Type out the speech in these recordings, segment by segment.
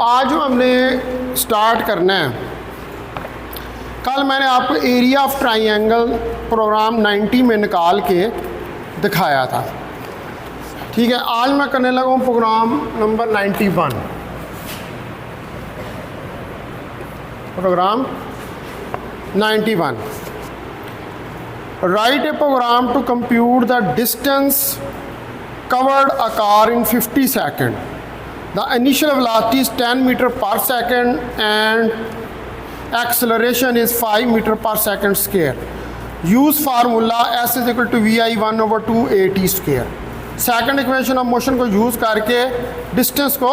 आज जो हमने स्टार्ट करना है, कल मैंने आपको एरिया ऑफ ट्राइंगल प्रोग्राम 90 में निकाल के दिखाया था। ठीक है, आज मैं करने लगा हूँ program number 91। Program 91। Write a program to compute the distance covered a car in 50 seconds. The initial velocity is 10 meter per second and acceleration is 5 meter per second square. Use formula S is equal to VI 1 over 2 AT square. Second equation of motion को use करके distance को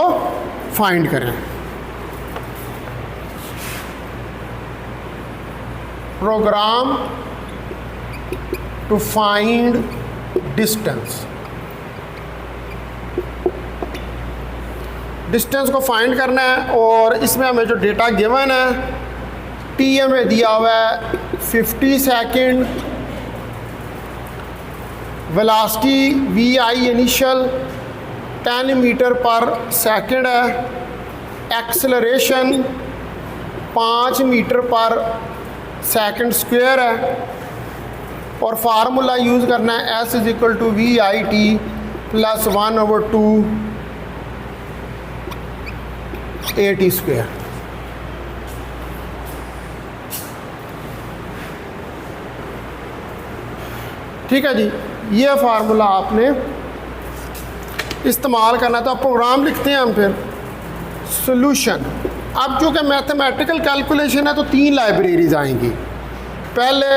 find करें। Program to find distance. Distance को find करना है और इसमें हमें जो डेटा गिवन है टी हमें दिया हुआ है 50 second, velocity v i initial 10 metre पर सेकेंड है, एक्सेलरेशन 5 मीटर पर सेकेंड स्क्वायर है और फार्मूला यूज़ करना है s is equal to v i t plus 1 over 2 AT square. ठीक है जी, ये फार्मूला आपने इस्तेमाल करना था। प्रोग्राम लिखते हैं हम फिर सॉल्यूशन। अब जो कि मैथमेटिकल कैलकुलेशन है तो 3 लाइब्रेरीज आएंगी। पहले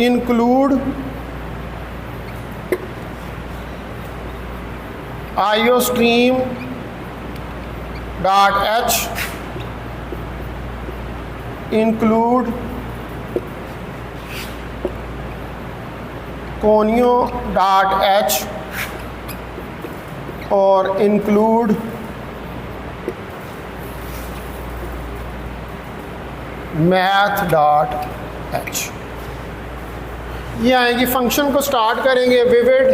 include iostream dot H, include conio dot H और इंक्लूड मैथ डॉट एच। ये आएगी। फंक्शन को स्टार्ट करेंगे विविड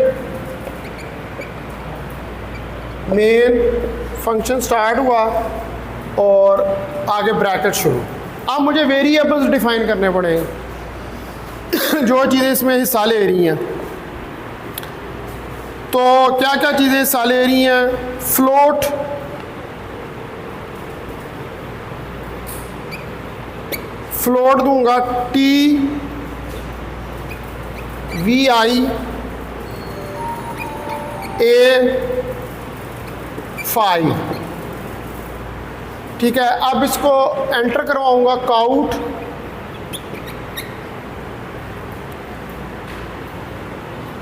मेन, फंक्शन स्टार्ट हुआ और आगे ब्रैकेट शुरू। अब मुझे वेरिएबल्स डिफाइन करने पड़ेंगे जो चीज़ें इसमें हिस्सा ले रही हैं। तो क्या क्या चीज़ें हिस्सा ले रही हैं? फ्लोट, फ्लोट दूंगा टी वी आई ए 5। ठीक है, अब इसको एंटर करवाऊंगा cout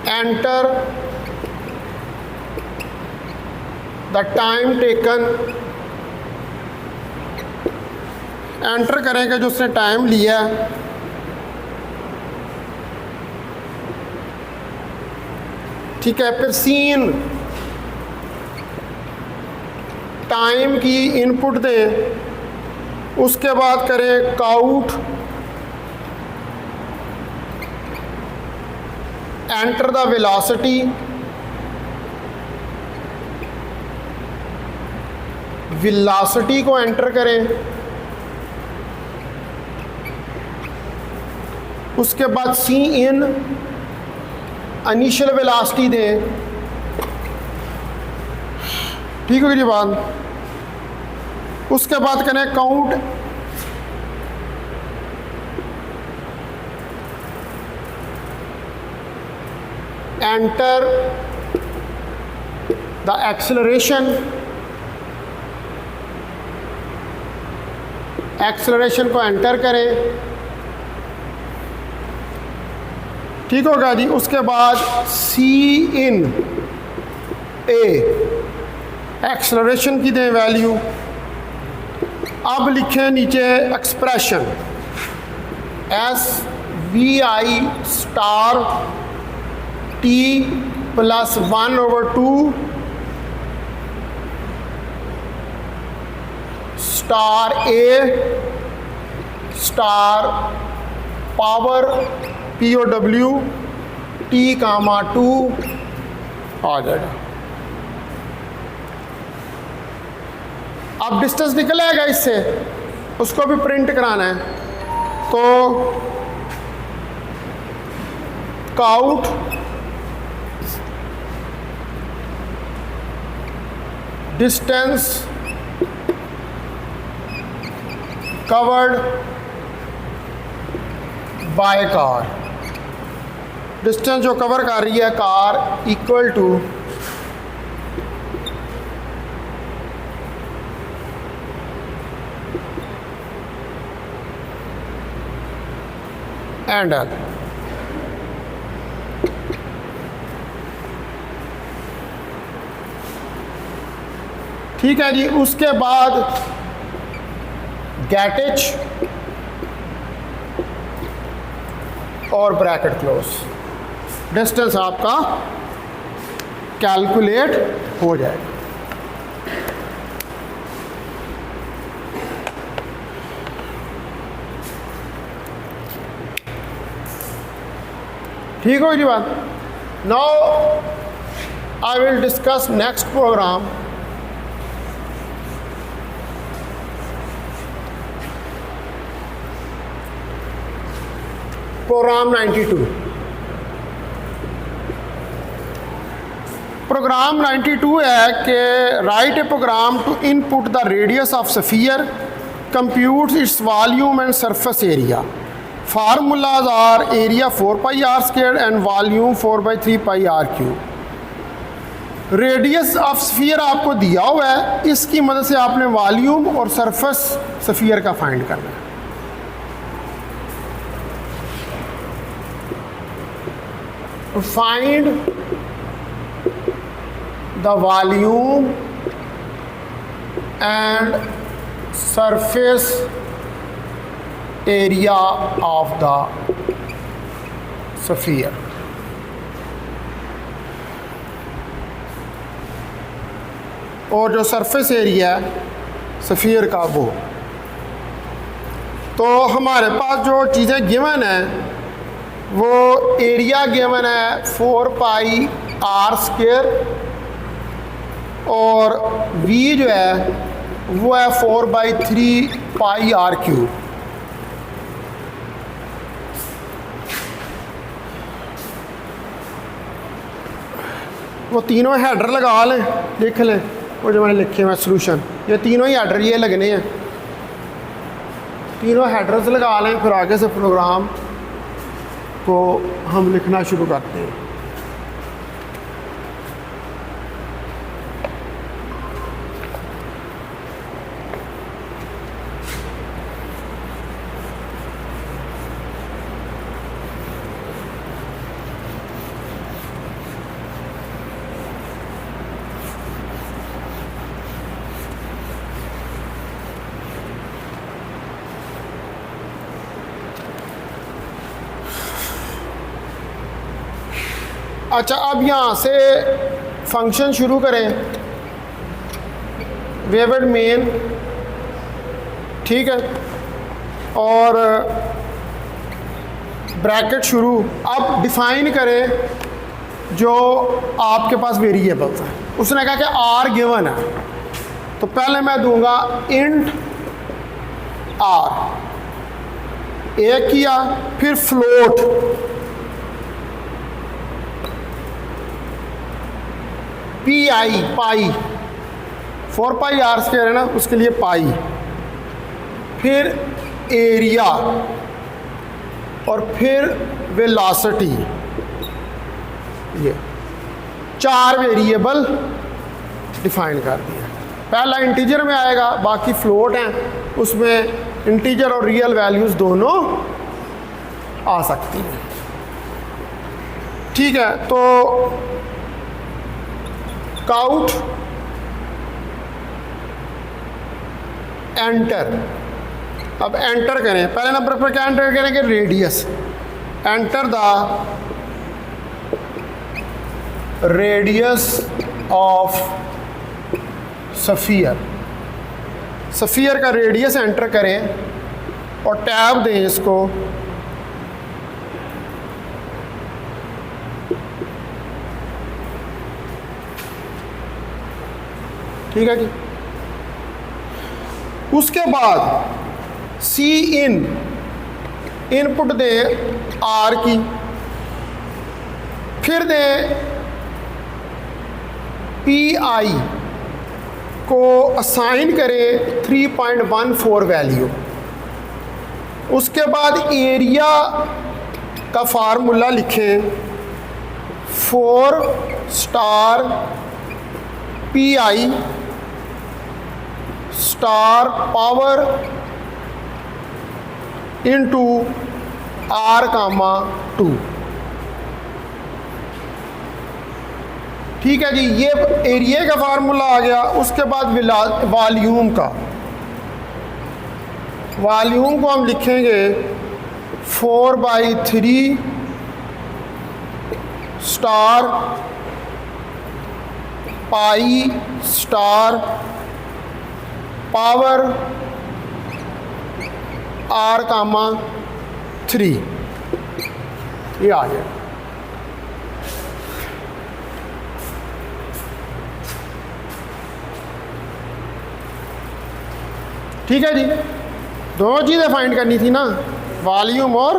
enter the time taken, enter करेंगे जो उसने टाइम लिया। ठीक है, फिर सीन टाइम की इनपुट दें, उसके बाद करें cout enter the velocity, velocity को एंटर करें, उसके बाद सी इन इनिशियल वेलोसिटी दें। ठीक होगी जी बात। उसके बाद करें count enter the acceleration, acceleration को एंटर करें। ठीक होगा जी। उसके बाद सी इन ए एक्सेलरेशन की दें वैल्यू। अब लिखें नीचे expression S V I star T plus 1 over 2 star A star power POW T, 2 आ जाएगा। अब डिस्टेंस निकल आएगा इससे, उसको भी प्रिंट कराना है। तो cout distance covered by car, distance जो कवर कर रही है car equal to endl. ठीक है जी। उसके बाद गेटिच और ब्रैकेट क्लोज, डिस्टेंस आपका कैलकुलेट हो जाएगा। ठीक हो जी बात। Now I will discuss next program. Program 92। Program 92 है कि write a program to input the radius of sphere, compute its volume and surface area. Formulas are area 4 pi r square and volume 4/3 pi r cube. Radius of sphere आपको दिया हुआ है, इसकी मदद से आपने वॉल्यूम और सरफेस स्फीयर का फाइंड करना है। Find the volume and surface area of the sphere। और जो सरफेस एरिया है स्फीयर का वो, तो हमारे पास जो चीज़ें गिवन है वो एरिया गिवन है 4 पाई आर स्क्वायर और v जो है वो है 4/3 पाई आर क्यूब। वो तीनों हेडर लगा लें, लिख लें वो जो मैंने लिखे हुए सोल्यूशन, ये तीनों ही हेडर ये लगने हैं, तीनों हेडर्स लगा लें। फिर आगे से प्रोग्राम को हम लिखना शुरू करते हैं। अच्छा, अब यहाँ से फंक्शन शुरू करें, वेवेड मेन, ठीक है, और ब्रैकेट शुरू। अब डिफाइन करें जो आपके पास वेरिएबल्स हैं। उसने कहा कि आर गिवन है, तो पहले मैं दूंगा इंट आर, एक किया, फिर float p i, pi 4 pi r square है ना, उसके लिए पाई, फिर एरिया और फिर वेलोसिटी। ये 4 वेरिएबल डिफाइन कर दिया। पहला इंटीजर में आएगा, बाकी फ्लोट हैं, उसमें इंटीजर और रियल वैल्यूज़ दोनों आ सकती हैं। ठीक है, तो काउट एंटर। अब एंटर करें, पहले नंबर पर क्या एंटर करेंगे, radius. Enter the radius of sphere. Sphere का रेडियस एंटर करें और टैब दें इसको। ठीक है जी। उसके बाद सी इन इनपुट दे आर की, फिर दे पी आई को असाइन करें 3.14 वैल्यू। उसके बाद एरिया का फार्मूला लिखें 4 star P I star power into R comma 2। ठीक है जी, ये एरिया का फार्मूला आ गया। उसके बाद वॉल्यूम का, वॉल्यूम को हम लिखेंगे 4/3 star pi star power R comma 3, ये आ गया। ठीक है जी, दोनों चीज़ें फाइंड करनी थी ना, वॉल्यूम और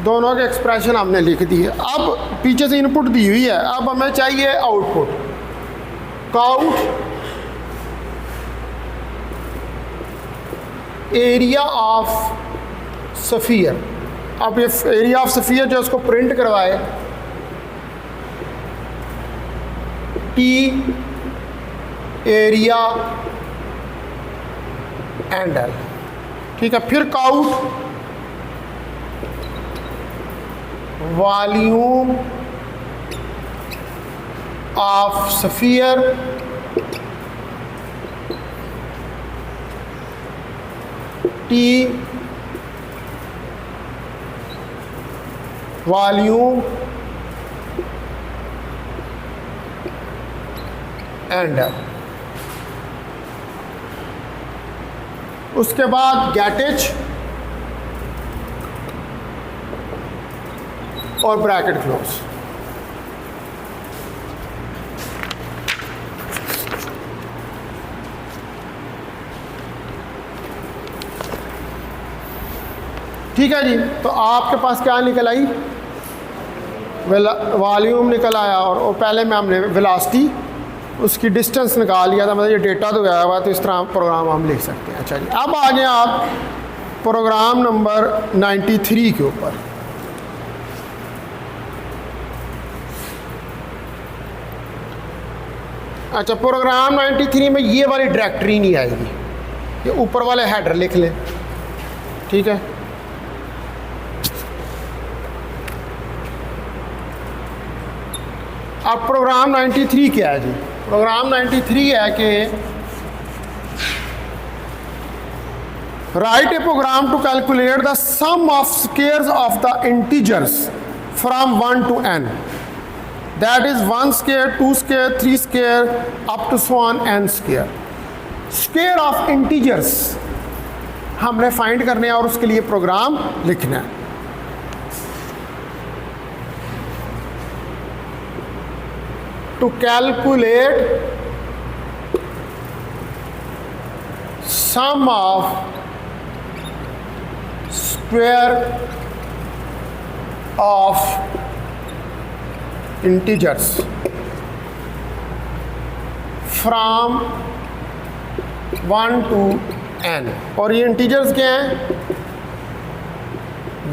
दोनों के एक्सप्रेशन हमने लिख दिए। अब पीछे से इनपुट दी हुई है, अब हमें चाहिए output. Cout area of sphere, अब ये एरिया ऑफ सफियर जो उसको प्रिंट करवाए, टी एरिया एंड एल। ठीक है, फिर cout volume of sphere T volume and L. उसके बाद गेटिज और ब्रैकेट क्लोज। ठीक है जी, तो आपके पास क्या निकल आई, वॉल्यूम निकल आया, और वो पहले में हमने वेलोसिटी उसकी डिस्टेंस निकाल लिया था, मतलब ये डेटा तो आया हुआ, तो इस तरह प्रोग्राम हम लिख सकते हैं। अच्छा जी, अब आ गए आप प्रोग्राम नंबर 93 के ऊपर। अच्छा, प्रोग्राम 93 में ये वाली डायरेक्टरी नहीं आएगी, ये ऊपर वाले हेडर लिख लें। ठीक है, अब प्रोग्राम 93 क्या है जी? प्रोग्राम 93 है कि write a program to calculate the sum of squares of the integers from 1 to n, that is 1 square 2 square 3 square up to so on n square. Square of integers हमने find करने हैं और उसके लिए programme लिखना है। To calculate sum of square of integers from 1 to n, और ये इंटीजर्स क्या हैं?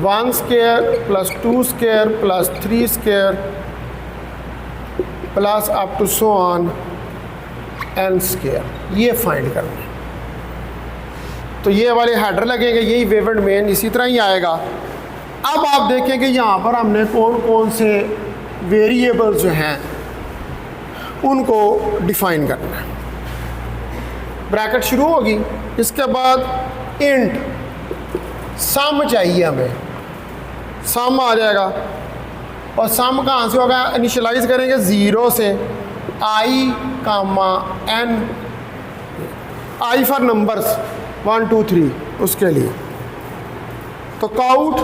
1 square plus 2 square plus 3 square plus up to so on n square, ये फाइंड करना है। तो ये वाले हेडर लगेंगे, यही वेवेड मेन इसी तरह ही आएगा। अब आप देखें कि यहाँ पर हमने कौन कौन से वेरिएबल्स जो हैं उनको डिफाइन करना है। ब्रैकेट शुरू होगी, इसके बाद इंट सम चाहिए हमें, सम आ जाएगा, और सम कहाँ से होगा? इनिशियलाइज करेंगे 0 से, i comma n, i for numbers 1 2 3 उसके लिए। तो cout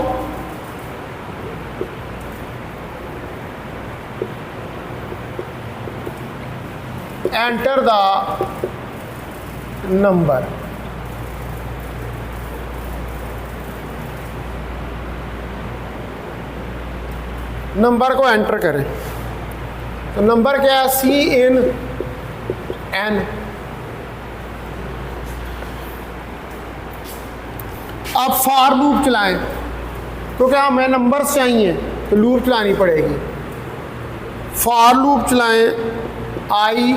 enter the number, number को एंटर करें। तो नंबर क्या है? Cin n. अब फॉर लूप चलाएं, क्योंकि हमें नंबर्स चाहिए तो लूप चलानी पड़ेगी। फॉर लूप चलाएं, i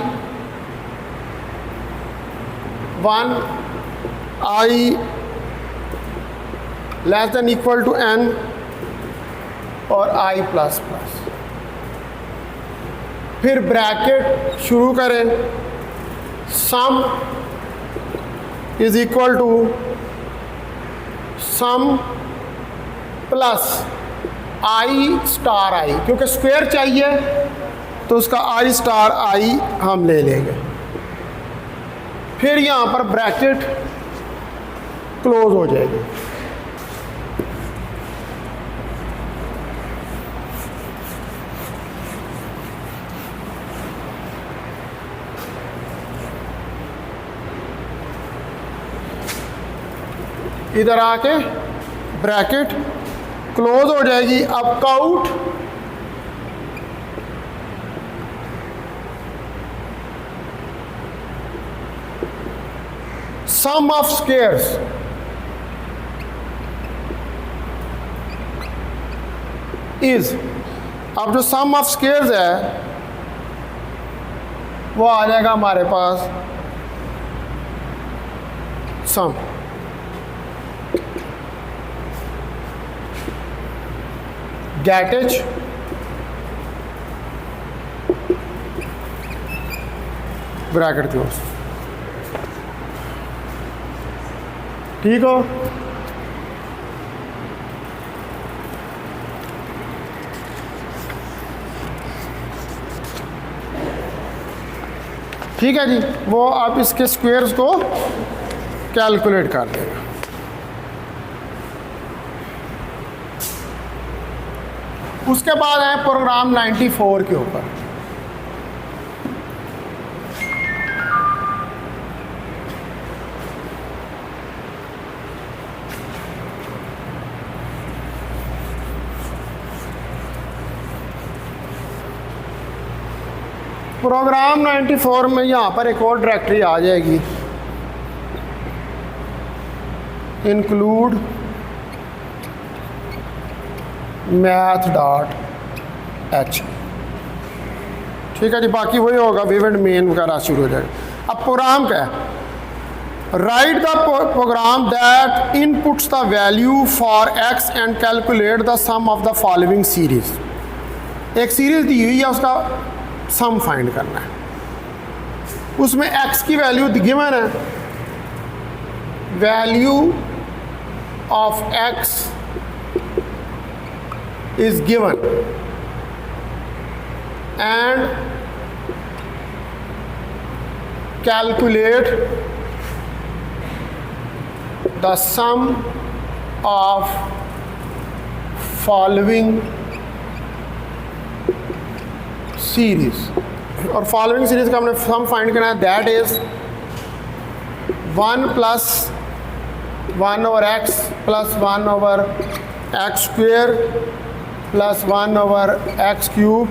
1 i less than equal to n और आई प्लस प्लस। फिर ब्रैकेट शुरू करें, sum is equal to sum plus i star i, क्योंकि स्क्वायर चाहिए तो उसका आई स्टार आई हम ले लेंगे। फिर यहाँ पर ब्रैकेट क्लोज हो जाएगी। इधर आके ब्रैकेट क्लोज हो जाएगी। अब cout sum of squares is, अब जो सम ऑफ स्क्वायर्स है वो आ जाएगा हमारे पास sum. Get each bracket close. ठीक हो? ठीक है जी। वो आप इसके स्क्वायर्स को कैलकुलेट कर देगा। उसके बाद है प्रोग्राम 94 के ऊपर। प्रोग्राम 94 में यहाँ पर एक और डायरेक्टरी आ जाएगी, इंक्लूड math.h। ठीक है जी। बाकी वही होगा, विवेंट मेन वगैरह शुरू हो जाएगा। अब प्रोग्राम क्या है? Write the program that inputs the value for x and calculate the sum of the following series. एक सीरीज दी हुई है, उसका सम फाइंड करना है। उसमें x की वैल्यू गिवन है, value of x is given and calculate the sum of following series। और following series का हमने सम फाइंड करना है, that is 1 plus 1 over x plus 1 over x square plus 1 over x cube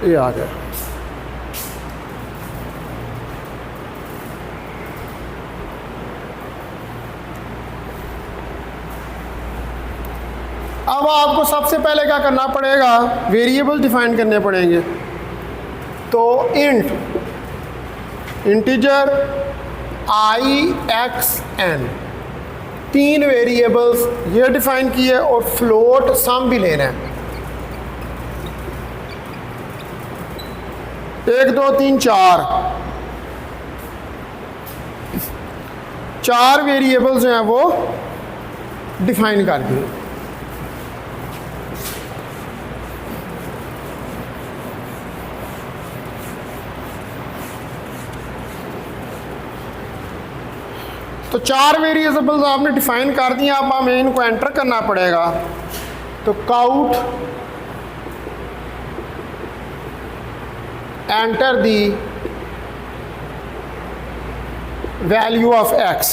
ये आ गया। अब आपको सबसे पहले क्या करना पड़ेगा? वेरिएबल डिफाइन करने पड़ेंगे। तो इंटीजर आई एक्स एन, 3 वेरिएबल्स ये डिफाइन किए और फ्लोट सम भी लेना है। 1 2 3 4 वेरिएबल्स जो हैं वो डिफाइन कर दिए। तो 4 वेरिएबल्स आपने डिफाइन कर दिए। अब हमें इनको एंटर करना पड़ेगा। तो cout enter the value of x,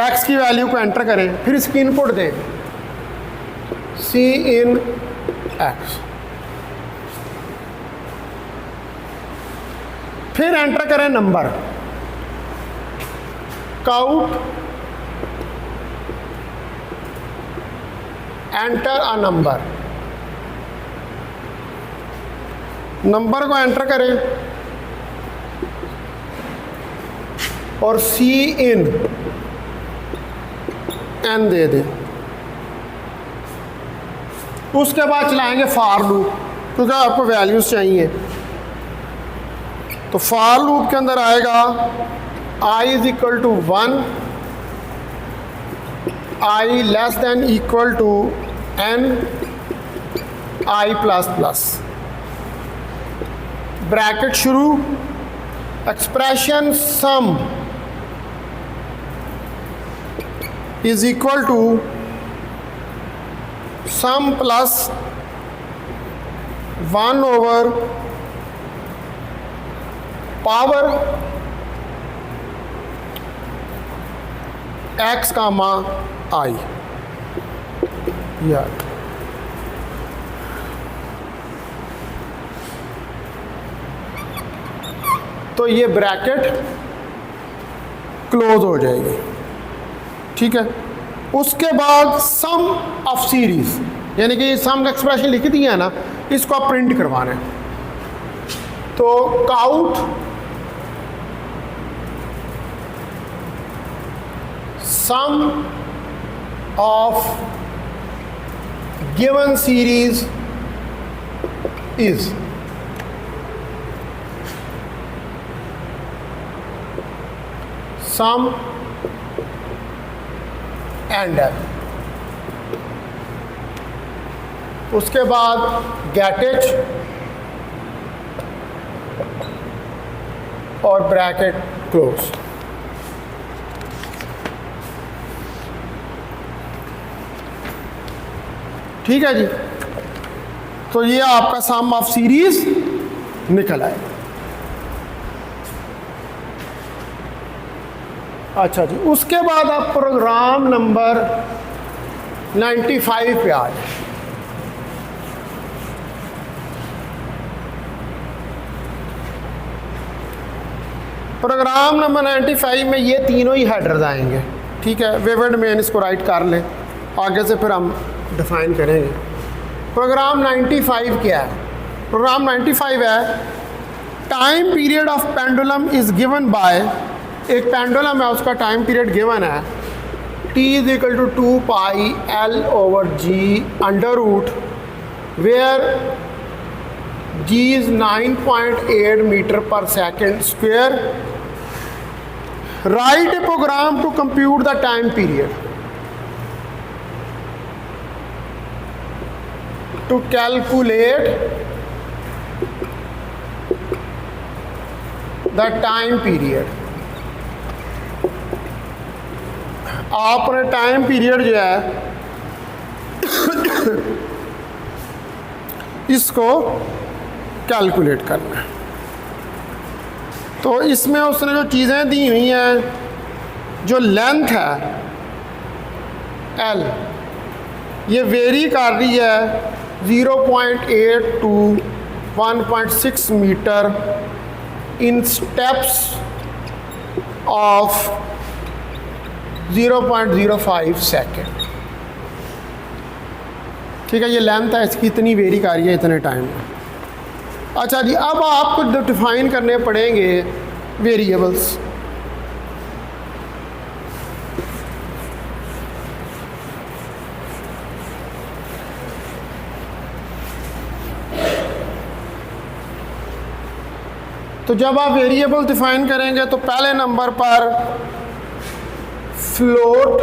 x की वैल्यू को एंटर करें, फिर इसकी इनपुट दें सी इन एक्स, फिर एंटर करें number, cout enter a number, number को एंटर करें और सी इन एन दे दें। उसके बाद चलाएंगे फॉर लूप, क्योंकि आपको वैल्यूज चाहिए। तो फॉर लूप के अंदर आएगा i is equal to 1, i less than equal to n, i plus plus, bracket शुरू, expression sum is equal to sum plus 1 over power x comma i। या तो ये ब्रैकेट क्लोज हो जाएगी, ठीक है। उसके बाद सम ऑफ सीरीज, यानी कि सम एक्सप्रेशन लिख दी है ना, इसको आप प्रिंट करवाना है। तो cout sum of given series is sum endl. उसके बाद गेट और ब्रैकेट क्लोज। ठीक है जी, तो ये आपका सम ऑफ सीरीज निकल आएगा। अच्छा जी, उसके बाद आप प्रोग्राम नंबर 95 पे आ जाए। प्रोग्राम नंबर 95 में ये तीनों ही हेडर्स आएंगे, ठीक है। विविड मेन इसको राइट कर लें, आगे से फिर हम डिफाइन करेंगे। प्रोग्राम 95 क्या है? प्रोग्राम 95 है time period of pendulum is given by, एक पेंडुलम है उसका टाइम पीरियड गिवन है t is equal to 2 pi l over g under root where g is 9.8 metre पर second square. Write a program to compute the time period, to calculate the time period. आपने time period जो है इसको calculate करना है। तो इसमें उसने जो चीज़ें दी हुई हैं, जो लेंथ है L, ये वेरी कर रही है 0.8 to 1.6 metre in steps of 0.05 second. ठीक है, ये लेंथ है इसकी, इतनी वेरी कर रही है इतने टाइम में। अच्छा जी, अब आपको डिफाइन करने पड़ेंगे वेरिएबल्स। तो जब आप वेरिएबल डिफाइन करेंगे तो पहले नंबर पर फ्लोट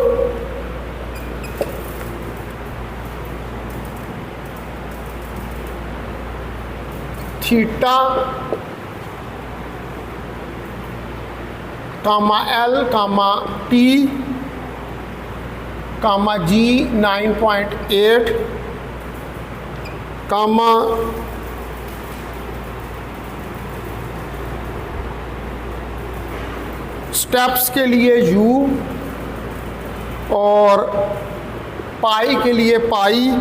थीटा कामा एल कामा टी कामा जी 9.8 कामा स्टेप्स के लिए u और पाई के लिए पाई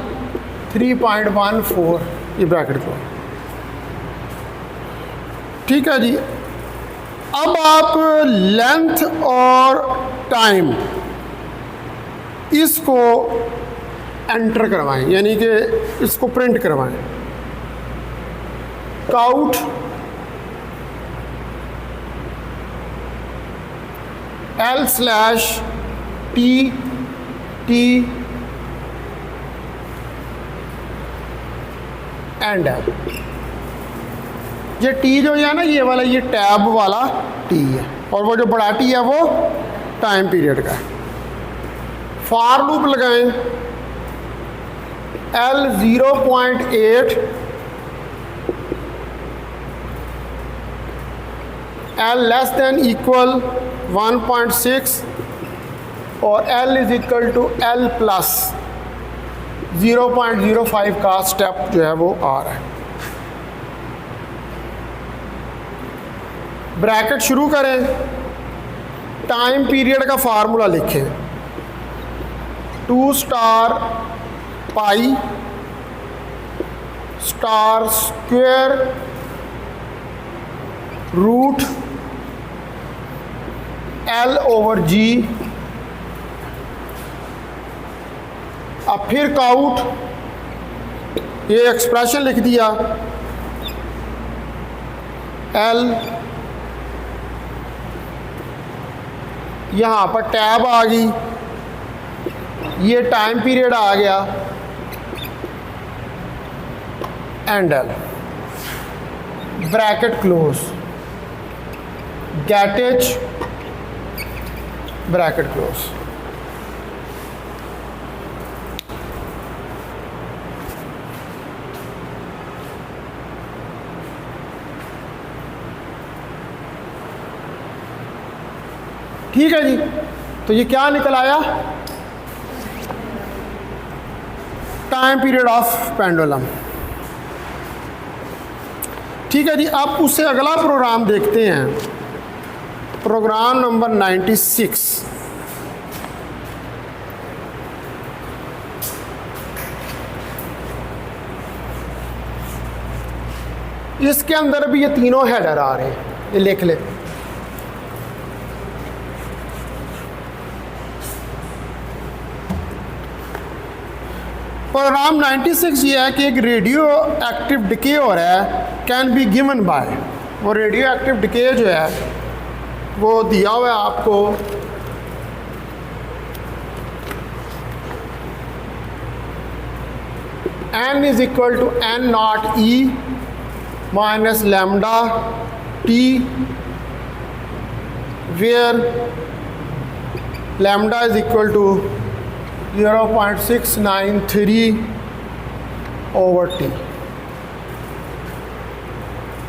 3.14, ये ब्रैकेट को, ठीक है जी। अब आप लेंथ और टाइम इसको एंटर करवाएं, यानी कि इसको प्रिंट करवाएं। काउट L/T एंड है। ये टी जो है ना, ये वाला, ये टैब वाला टी है, और वो जो बड़ा टी है वो टाइम पीरियड का है। फॉर लूप लगाएं, L 0.8 L less than equal 1.6 और L is equal to L plus 0.05 का स्टेप जो है वो आ रहा है। ब्रैकेट शुरू करें, टाइम पीरियड का फार्मूला लिखें, 2 star pi star square root L/G। अब फिर काउट, ये एक्सप्रेशन लिख दिया, L, यहाँ पर टैब आ गई, ये टाइम पीरियड आ गया, एंड L, ब्रैकेट क्लोज, गेट एच, ब्रैकेट क्लोज। ठीक है जी, तो ये क्या निकल आया, टाइम पीरियड ऑफ पेंडुलम। ठीक है जी, अब उससे अगला प्रोग्राम देखते हैं, प्रोग्राम नंबर 96। इसके अंदर भी ये तीनों हेडर आ रहे हैं, ये लिख ले। प्रोग्राम 96 ये है कि एक रेडियो एक्टिव डिके हो रहा है, कैन बी गिवन बाय, वो रेडियो एक्टिव डिके जो है वो दिया हुआ है आपको, n is equal to n0 e minus lambda t, where lambda is equal to 0.693 over t,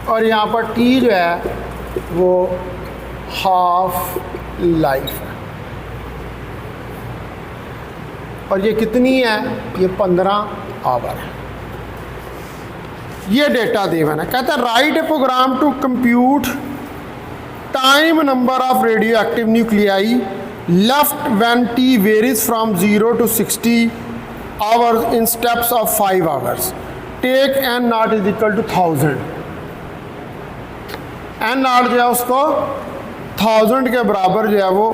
और यहाँ पर t जो है वो हाफ लाइफ है, और ये कितनी है, ये 15 आवर है। ये डेटा देवन है, कहता है write a program to compute time number of radioactive nuclei left when t varies from 0 to 60 hours in steps of 5 hours. Take n0 is equal to 1000. n0 जो है उसको 1000 के बराबर जो है वो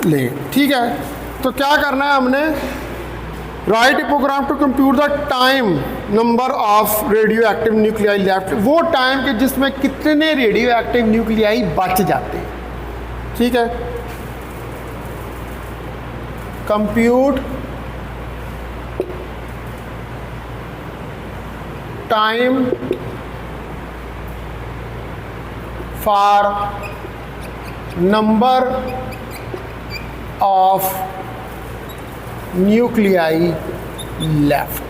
लें। ठीक है, तो क्या करना है हमने, write a program to compute the time number of radioactive nuclei left, वो टाइम के जिसमें कितने रेडियो एक्टिव न्यूक्लियाई बच जाते हैं। ठीक है, compute time for number of nuclei left।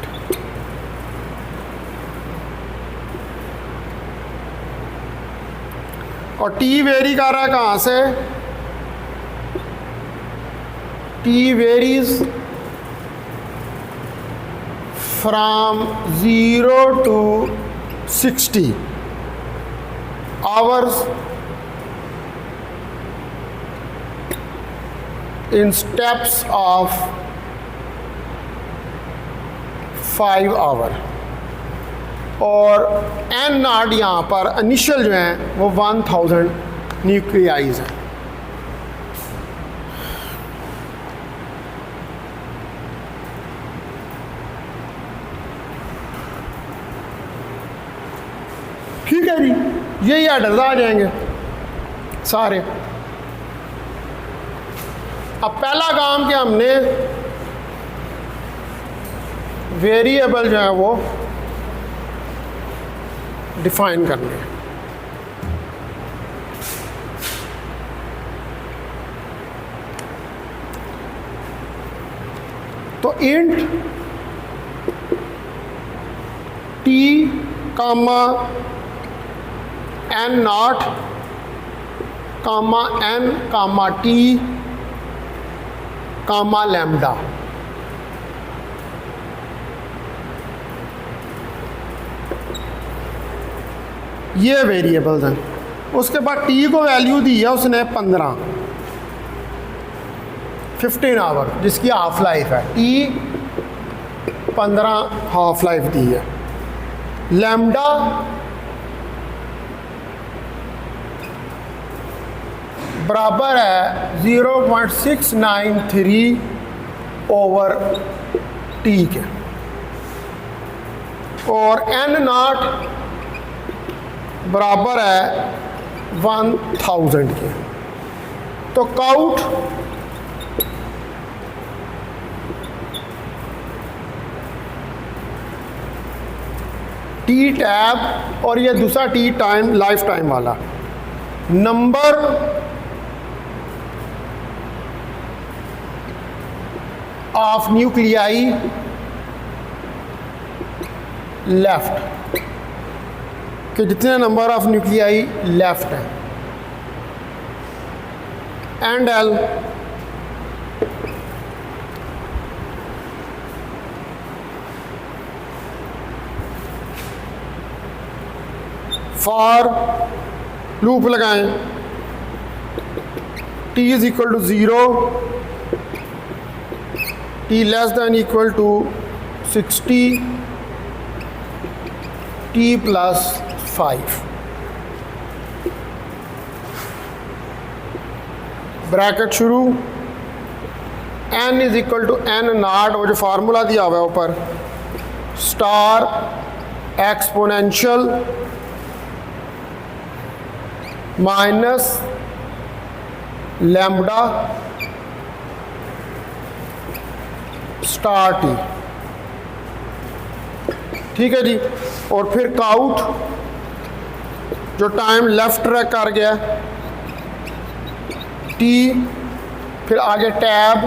और t वेरी कर रहा है कहाँ से, t varies from 0 to 60 hours in steps of 5 our, और एन नॉट यहाँ पर इनिशियल जो हैं वो 1000 न्यूक्लियाइज हैं। ठीक है जी, यही एडर्स आ जाएंगे सारे। अब पहला काम कि हमने वेरिएबल जो है वो डिफाइन करने हैं। तो int t comma n nought comma n comma t comma lambda, ये वेरिएबल्स हैं। उसके बाद टी को वैल्यू दी है उसने 15 आवर, जिसकी हाफ लाइफ है। टी 15 हाफ लाइफ दी है। लैम्डा बराबर है 0.693 ओवर टी के, और एन नॉट बराबर है 1000 के। तो काउट टी टैब, और ये दूसरा टी टाइम लाइफ टाइम वाला नंबर ऑफ न्यूक्लियाई लेफ्ट, कि जितने नंबर ऑफ न्यूक्लियाई लेफ्ट हैं, एंड एल फॉर लूप लगाएं t is equal to 0, t less than equal to 60, t plus 5, bracket शुरू, n is equal to n nought, वो जो formula दिया हुआ है ऊपर, star exponential minus lambda star t. ठीक है जी, और फिर काउट जो टाइम लेफ्ट ट्रैक कर गया, टी, फिर आगे टैब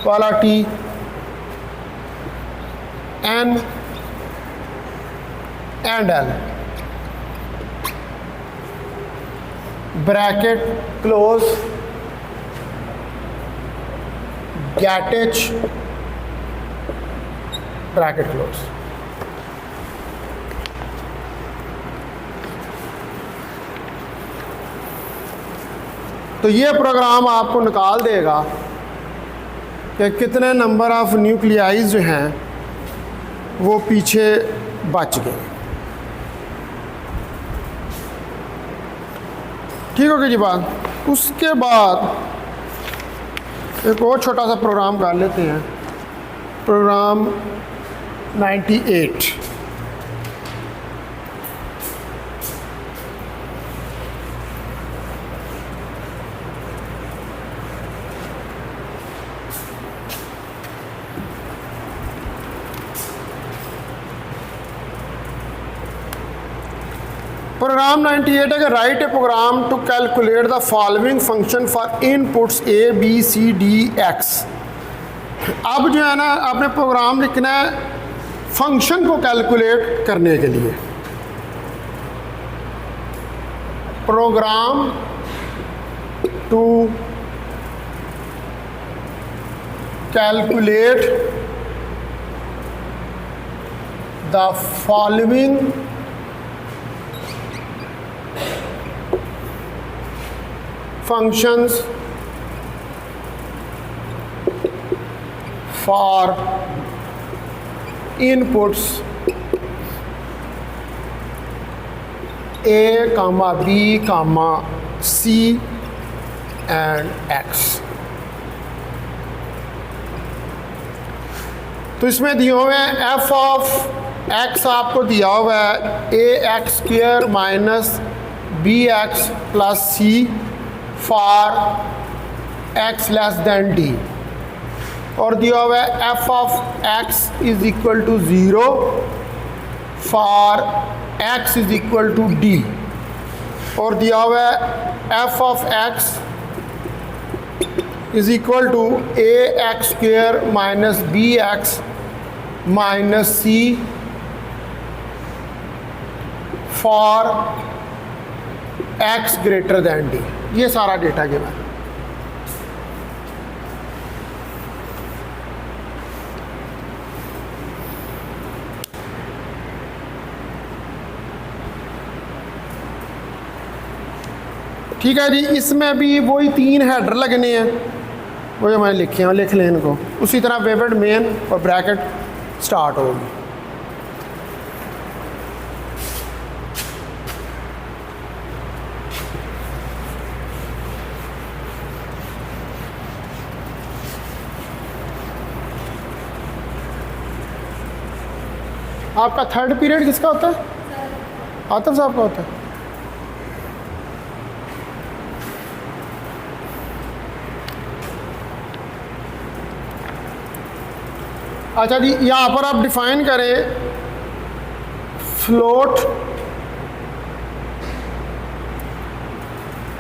वाला t, n endl, bracket close, गेट एच, ब्रैकेट क्लोज। तो ये प्रोग्राम आपको निकाल देगा कि कितने नंबर ऑफ न्यूक्लियाइज जो हैं वो पीछे बच गए। ठीक हो गई जी बात। उसके बाद एक और छोटा सा प्रोग्राम कर लेते हैं, प्रोग्राम 98। प्रोग्राम 98 है कि write a program to calculate the following function for inputs a b c d x. अब जो है ना आपने प्रोग्राम लिखना है फंक्शन को कैलकुलेट करने के लिए। Program to calculate the following functions for inputs A, B, C and X। तो इसमें दिए हुए हैं f ऑफ x आपको दिया हुआ है ax² minus bx plus c for x less than d, और दिया हुआ है f of x is equal to 0 for x is equal to d, और दिया हुआ है f of x is equal to ax² minus bx minus c for x greater than d। ये सारा डेटा गिवन है। ठीक है जी, इसमें भी वही 3 हेडर लगने हैं, वो जो मैंने लिखे हैं लिख लें इनको। उसी तरह वेवेड मेन और ब्रैकेट स्टार्ट होगी। आपका थर्ड पीरियड किसका होता है? आतिफ साहब का होता है। अच्छा जी, यहाँ पर आप डिफाइन करें float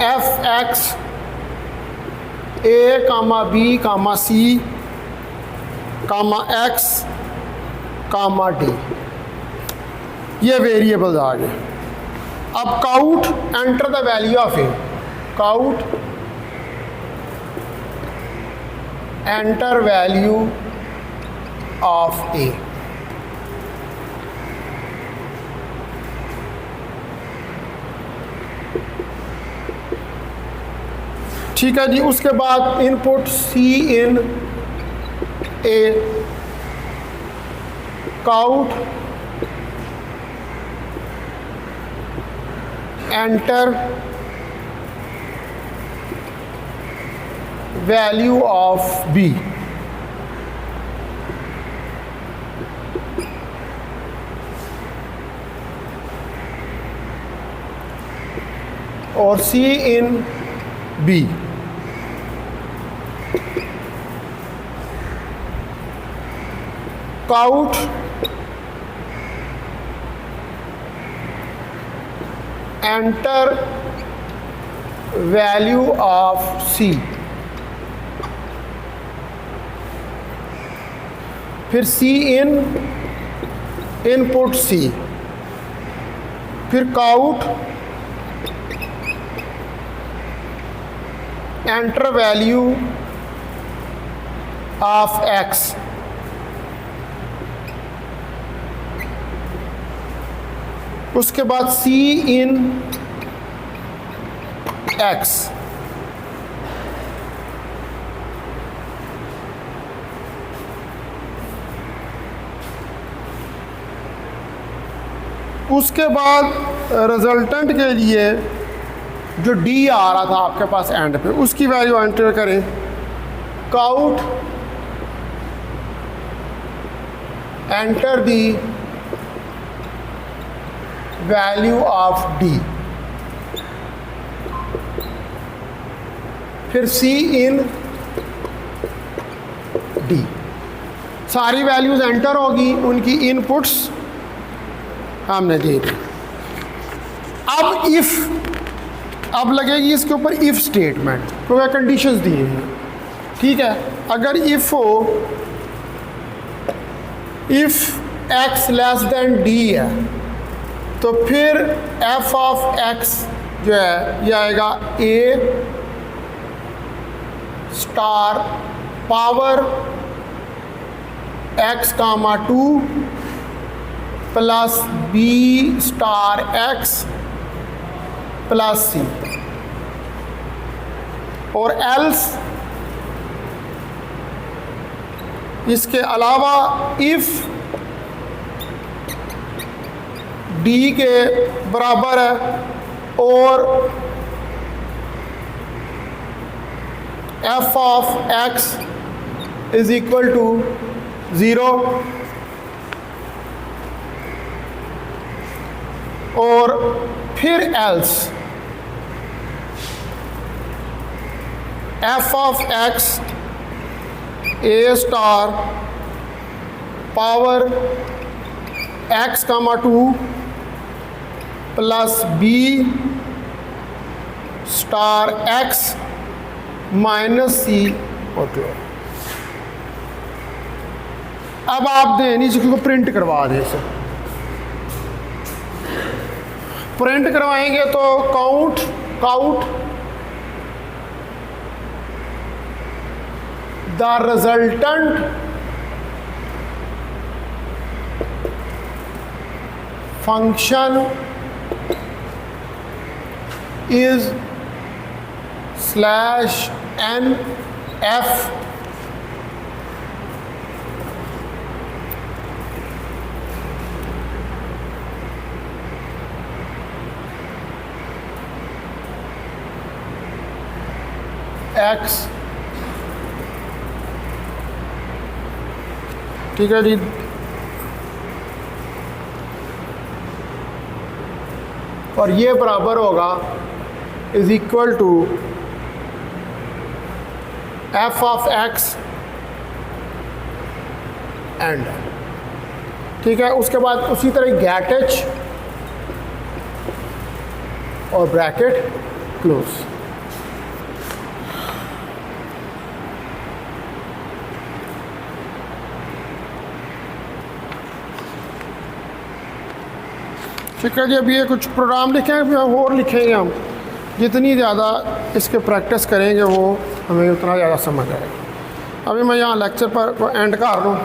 f x a b c x d, ये वेरिएबल्स आ गए। अब cout enter the value of a, cout enter value of A। ठीक है जी, उसके बाद input C in A, cout enter value of B, और C in B। Cout enter value of C, फिर C इन इनपुट C, फिर cout enter value of x, उसके बाद C इन x, उसके बाद रिजल्टेंट के लिए जो D आ रहा था आपके पास एंड पे, उसकी वैल्यू एंटर करें। Cout enter the value of D, फिर C इन D, सारी वैल्यूज एंटर होगी, उनकी इनपुट्स हमने दे दी। अब लगेगी इसके ऊपर इफ स्टेटमेंट, क्योंकि कंडीशंस दिए हैं। ठीक है, अगर इफ हो, if x less than d है, तो फिर f ऑफ x जो है ये आएगा a star power x comma 2 plus b star x plus c, और एल्स इसके अलावा इफ़ डी के बराबर है और f of x is equal to 0 और फिर else f of x a star power x comma 2 plus b star x minus c और 2। अब आप दें नीचे को प्रिंट करवा दें इसे। प्रिंट करवाएंगे तो cout the resultant function is /nf x। ठीक है जी। और ये बराबर होगा is equal to f of x end. ठीक है, उसके बाद उसी तरह गेट एच और ब्रैकेट क्लोज। ठीक है जी। अब ये कुछ प्रोग्राम लिखें और लिखेंगे हम, जितनी ज़्यादा इसके प्रैक्टिस करेंगे वो हमें उतना ज़्यादा समझ आएगा। अभी मैं यहाँ लेक्चर पर एंड कर दूँ।